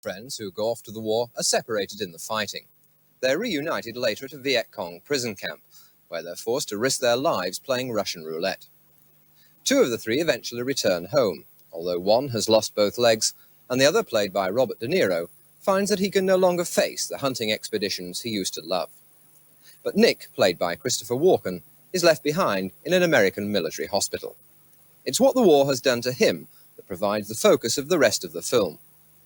Friends who go off to the war are separated in the fighting. They're reunited later at a Viet Cong prison camp, where they're forced to risk their lives playing Russian roulette. Two of the three eventually return home, although one has lost both legs, and the other, played by Robert De Niro, finds that he can no longer face the hunting expeditions he used to love. But Nick, played by Christopher Walken, is left behind in an American military hospital. It's what the war has done to him that provides the focus of the rest of the film,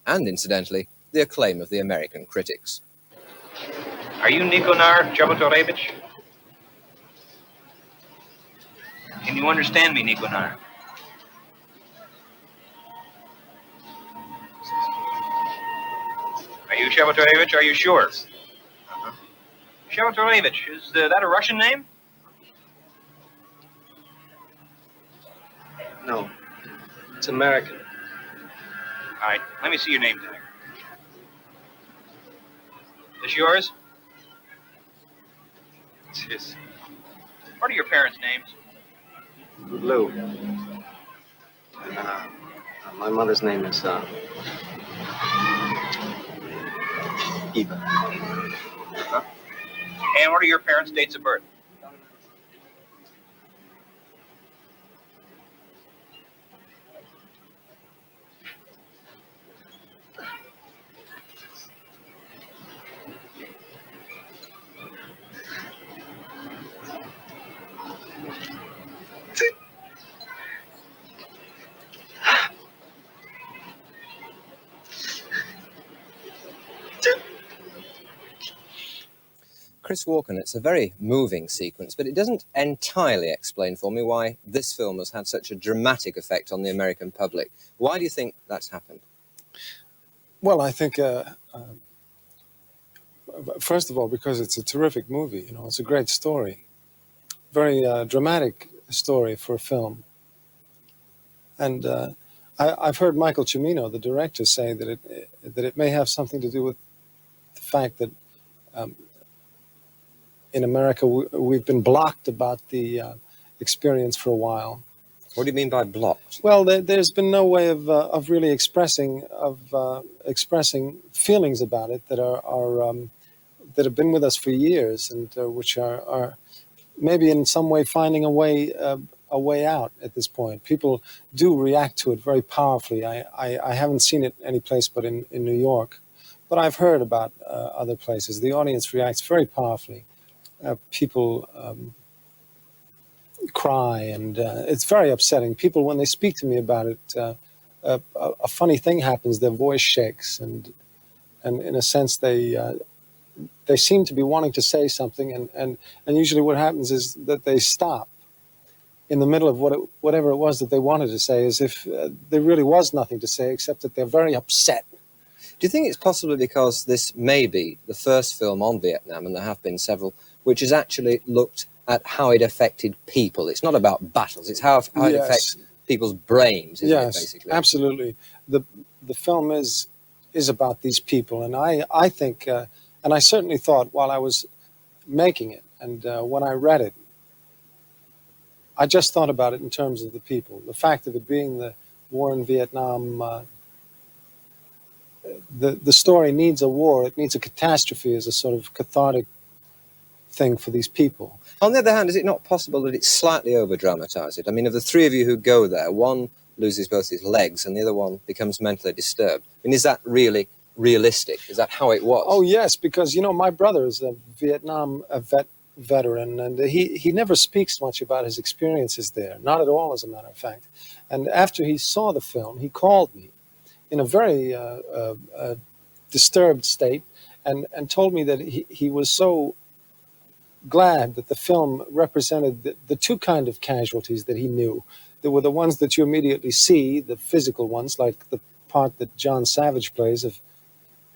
and incidentally, the acclaim of the American critics. Are you Nikonar Jabotorevich? Can you understand me, Nikonar? Are you Jabotorevich? Are you sure? Jabotorevich, is that a Russian name? No, it's American. All right, let me see your name tag. This yours? It's his. What are your parents' names? Lou. And, my mother's name is, Eva. And what are your parents' dates of birth? Chris Walken, it's a very moving sequence, but it doesn't entirely explain for me why this film has had such a dramatic effect on the American public. Why do you think that's happened? Well, I think, first of all, because it's a terrific movie. You know, it's a great story. Very dramatic story for a film. And I've heard Michael Cimino, the director, say that it may have something to do with the fact that in America we've been blocked about the experience for a while. What do you mean by blocked? Well, there's been no way of really expressing feelings about it that are that have been with us for years, and which are maybe in some way finding a way out at this point. People do react to it very powerfully. I haven't seen it any place but in New York, but I've heard about other places. The audience reacts very powerfully. People cry, and it's very upsetting. People, when they speak to me about it, a funny thing happens. Their voice shakes, and in a sense they seem to be wanting to say something, and usually what happens is that they stop in the middle of whatever it was that they wanted to say, as if there really was nothing to say except that they're very upset. Do you think it's possibly because this may be the first film on Vietnam, and there have been several, which has actually looked at how it affected people? It's not about battles, it's how it affects people's brains, isn't it, basically? Yes, absolutely. The film is about these people, and I think, and I certainly thought while I was making it, and when I read it, I just thought about it in terms of the people. The fact of it being the war in Vietnam, the story needs a war, it needs a catastrophe as a sort of cathartic thing for these people. On the other hand, is it not possible that it's slightly over-dramatized? I mean, of the three of you who go there, one loses both his legs and the other one becomes mentally disturbed. I mean, is that really realistic? Is that how it was? Oh, yes, because, you know, my brother is a Vietnam veteran, and he never speaks much about his experiences there, not at all, as a matter of fact. And after he saw the film, he called me in a very disturbed state and told me that he was so glad that the film represented the two kind of casualties that he knew. There were the ones that you immediately see, the physical ones, like the part that John Savage plays of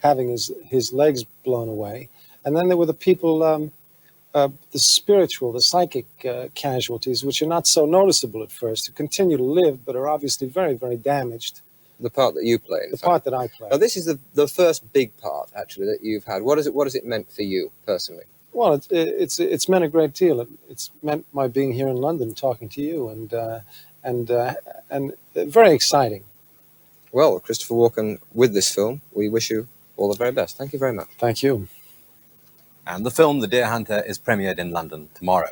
having his legs blown away. And then there were the people, the spiritual, the psychic casualties, which are not so noticeable at first, who continue to live but are obviously very, very damaged. The part that you play. The part that I play. Now, this is the first big part, actually, that you've had. What has it meant for you, personally? Well, it's meant a great deal. It's meant my being here in London talking to you, and very exciting. Well, Christopher Walken, with this film, we wish you all the very best. Thank you very much. Thank you. And the film The Deer Hunter is premiered in London tomorrow.